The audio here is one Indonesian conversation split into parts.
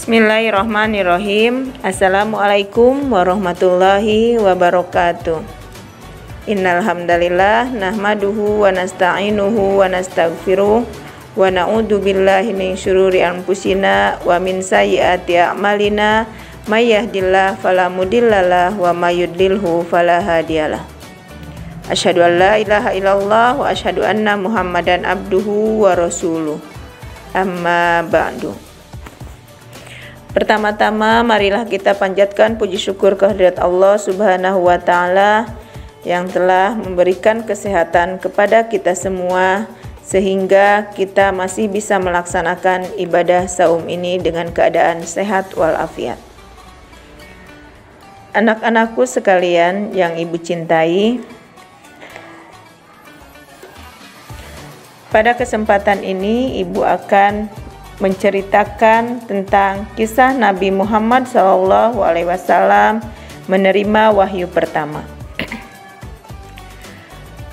Bismillahirrahmanirrahim. Assalamualaikum warahmatullahi wabarakatuh. Innal hamdalillah nahmaduhu wa nasta'inuhu wa nastaghfiruh wa na'udzu billahi min syururi anfusina wa min sayyiati a'malina may yahdihillahu fala mudhillalah wa may yudlilhu fala hadiyalah. Asyhadu an la ilaha illallah wa asyhadu anna Muhammadan abduhu wa rasuluh. Amma ba'du. Pertama-tama marilah kita panjatkan puji syukur kehadirat Allah Subhanahu wa taala yang telah memberikan kesehatan kepada kita semua sehingga kita masih bisa melaksanakan ibadah saum ini dengan keadaan sehat walafiat. Anak-anakku sekalian yang Ibu cintai, pada kesempatan ini Ibu akan menceritakan tentang kisah Nabi Muhammad SAW menerima wahyu pertama.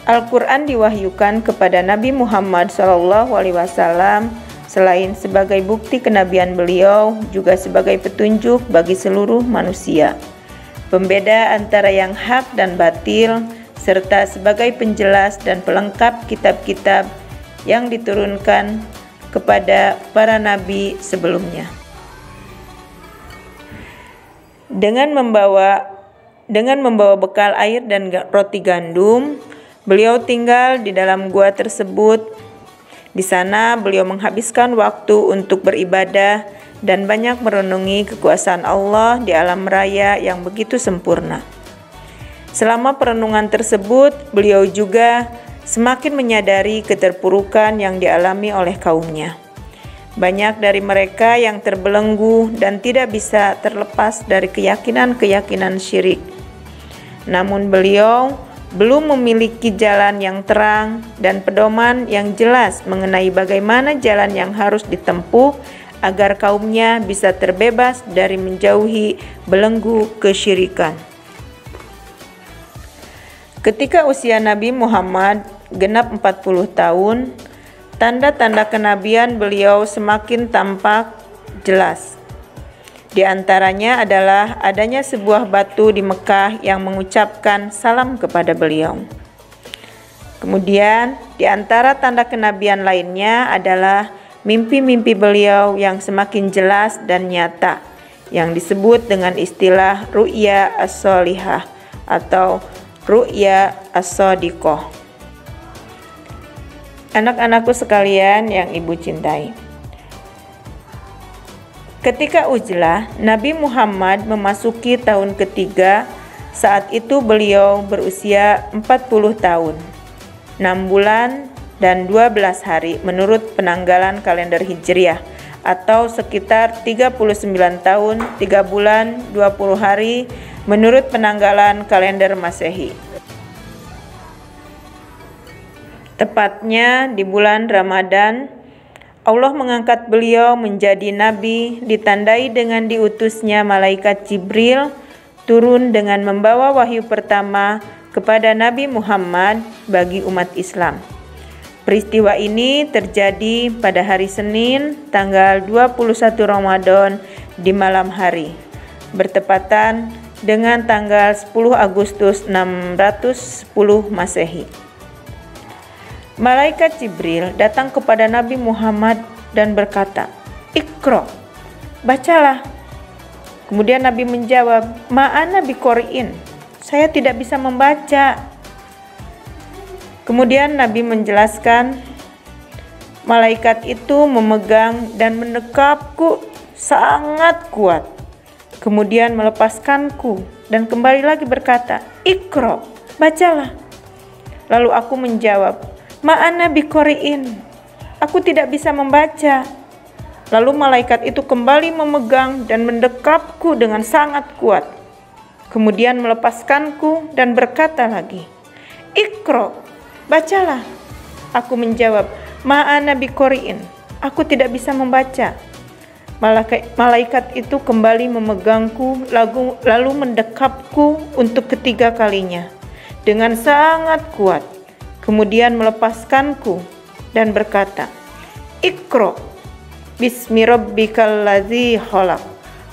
Al-Quran diwahyukan kepada Nabi Muhammad SAW selain sebagai bukti kenabian beliau, juga sebagai petunjuk bagi seluruh manusia, pembeda antara yang hak dan batil, serta sebagai penjelas dan pelengkap kitab-kitab yang diturunkan kepada para nabi sebelumnya. Dengan membawa bekal air dan roti gandum, beliau tinggal di dalam gua tersebut. Di sana beliau menghabiskan waktu untuk beribadah dan banyak merenungi kekuasaan Allah di alam raya yang begitu sempurna. Selama perenungan tersebut, beliau juga semakin menyadari keterpurukan yang dialami oleh kaumnya. Banyak dari mereka yang terbelenggu dan tidak bisa terlepas dari keyakinan-keyakinan syirik. Namun beliau belum memiliki jalan yang terang dan pedoman yang jelas mengenai bagaimana jalan yang harus ditempuh agar kaumnya bisa terbebas dari menjauhi belenggu kesyirikan. Ketika usia Nabi Muhammad genap 40 tahun, tanda-tanda kenabian beliau semakin tampak jelas. Di antaranya adalah adanya sebuah batu di Mekah yang mengucapkan salam kepada beliau. Kemudian, di antara tanda kenabian lainnya adalah mimpi-mimpi beliau yang semakin jelas dan nyata, yang disebut dengan istilah ru'ya as-sholihah atau ru'ya as-shadiqah. Anak-anakku sekalian yang Ibu cintai, ketika Ujlah, Nabi Muhammad memasuki tahun ketiga. Saat itu beliau berusia 40 tahun, 6 bulan dan 12 hari menurut penanggalan kalender Hijriah, atau sekitar 39 tahun, 3 bulan, 20 hari menurut penanggalan kalender Masehi. Tepatnya di bulan Ramadan, Allah mengangkat beliau menjadi nabi, ditandai dengan diutusnya malaikat Jibril turun dengan membawa wahyu pertama kepada Nabi Muhammad bagi umat Islam. Peristiwa ini terjadi pada hari Senin, tanggal 21 Ramadan di malam hari, bertepatan dengan tanggal 10 Agustus 610 Masehi. Malaikat Jibril datang kepada Nabi Muhammad dan berkata, "Iqra, bacalah." Kemudian Nabi menjawab, "Ma'ana biqori'in, saya tidak bisa membaca." Kemudian Nabi menjelaskan, malaikat itu memegang dan mendekapku sangat kuat. Kemudian melepaskanku dan kembali lagi berkata, "Iqra, bacalah." Lalu aku menjawab, "Ma'ana biqori'in, aku tidak bisa membaca." Lalu malaikat itu kembali memegang dan mendekapku dengan sangat kuat. Kemudian melepaskanku dan berkata lagi, "Iqra, bacalah." Aku menjawab, "Ma'ana biqori'in, aku tidak bisa membaca." Malaikat itu kembali memegangku lalu mendekapku untuk ketiga kalinya dengan sangat kuat. Kemudian melepaskanku dan berkata, "Iqra, Bismi rabbikal ladzi khalaq.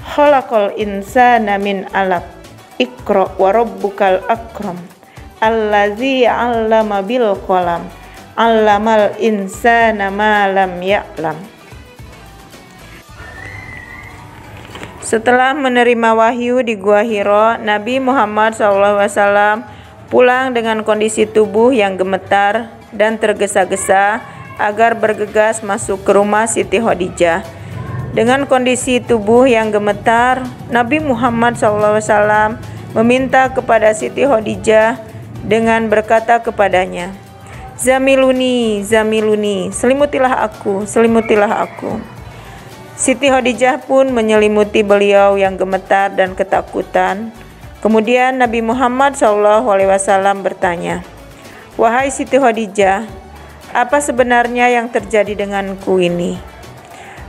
Khalaqal insana min 'alaq. Iqra wa rabbukal akram. Allazi 'allama bil qalam. 'Allamal insana ma lam ya'lam. Setelah menerima wahyu di Gua Hira, Nabi Muhammad SAW pulang dengan kondisi tubuh yang gemetar dan tergesa-gesa agar bergegas masuk ke rumah Siti Khadijah. Dengan kondisi tubuh yang gemetar, Nabi Muhammad SAW meminta kepada Siti Khadijah dengan berkata kepadanya, "Zamiluni, zamiluni, selimutilah aku, selimutilah aku." Siti Khadijah pun menyelimuti beliau yang gemetar dan ketakutan. Kemudian Nabi Muhammad SAW bertanya, "Wahai Siti Khadijah, apa sebenarnya yang terjadi denganku ini?"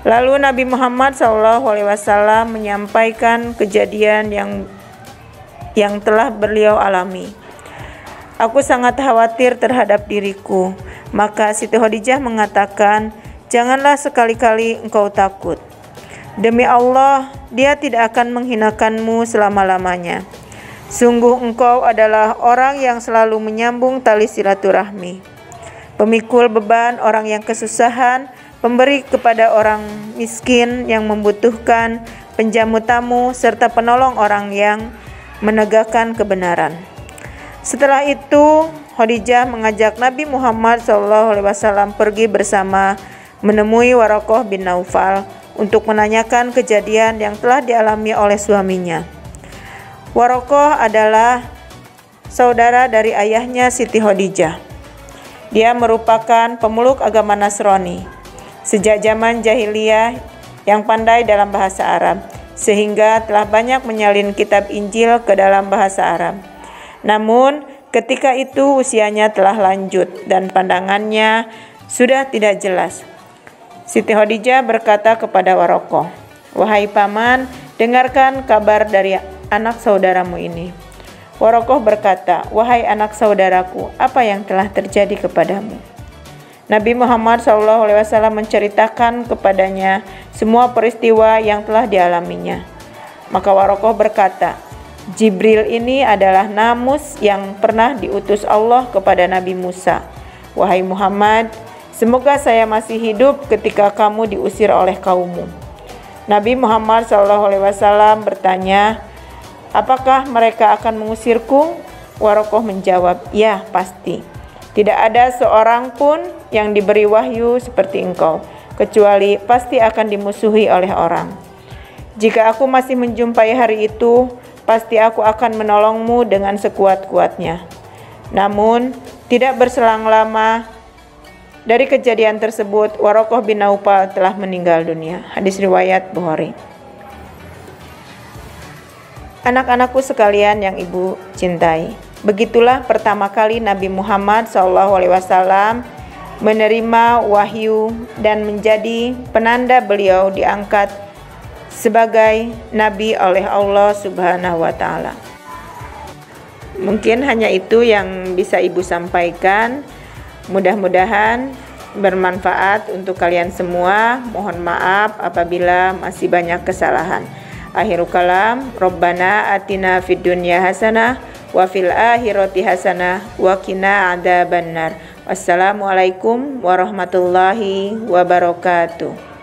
Lalu Nabi Muhammad SAW menyampaikan kejadian yang telah beliau alami. "Aku sangat khawatir terhadap diriku." Maka Siti Khadijah mengatakan, "Janganlah sekali-kali engkau takut. Demi Allah, Dia tidak akan menghinakanmu selama-lamanya. Sungguh engkau adalah orang yang selalu menyambung tali silaturahmi, pemikul beban orang yang kesusahan, pemberi kepada orang miskin yang membutuhkan, penjamu tamu, serta penolong orang yang menegakkan kebenaran." Setelah itu, Khadijah mengajak Nabi Muhammad SAW pergi bersama menemui Waraqah bin Naufal untuk menanyakan kejadian yang telah dialami oleh suaminya. Waraqah adalah saudara dari ayahnya Siti Khadijah. Dia merupakan pemeluk agama Nasrani sejak zaman jahiliyah yang pandai dalam bahasa Arab, sehingga telah banyak menyalin kitab Injil ke dalam bahasa Arab. Namun, ketika itu usianya telah lanjut dan pandangannya sudah tidak jelas. Siti Khadijah berkata kepada Waraqah, "Wahai paman, dengarkan kabar dari anak saudaramu ini." Waraqah berkata, "Wahai anak saudaraku, apa yang telah terjadi kepadamu?" Nabi Muhammad SAW menceritakan kepadanya semua peristiwa yang telah dialaminya. Maka Waraqah berkata, "Jibril ini adalah namus yang pernah diutus Allah kepada Nabi Musa. Wahai Muhammad, semoga saya masih hidup ketika kamu diusir oleh kaummu." Nabi Muhammad SAW bertanya, "Apakah mereka akan mengusirku?" Waraqah menjawab, "Ya, pasti. Tidak ada seorang pun yang diberi wahyu seperti engkau, kecuali pasti akan dimusuhi oleh orang. Jika aku masih menjumpai hari itu, pasti aku akan menolongmu dengan sekuat-kuatnya." Namun, tidak berselang lama dari kejadian tersebut, Waraqah bin Naufal telah meninggal dunia. Hadis riwayat Bukhari. Anak-anakku sekalian yang ibu cintai, begitulah pertama kali Nabi Muhammad SAW menerima wahyu dan menjadi penanda beliau diangkat sebagai nabi oleh Allah Subhanahu wa Ta'ala. Mungkin hanya itu yang bisa ibu sampaikan. Mudah-mudahan bermanfaat untuk kalian semua. Mohon maaf apabila masih banyak kesalahan. Akhirul kalam, Rabbana atina fid dunya hasanah wa fil akhirati hasanah wa qina adzabannar. Wassalamualaikum warahmatullahi wabarakatuh.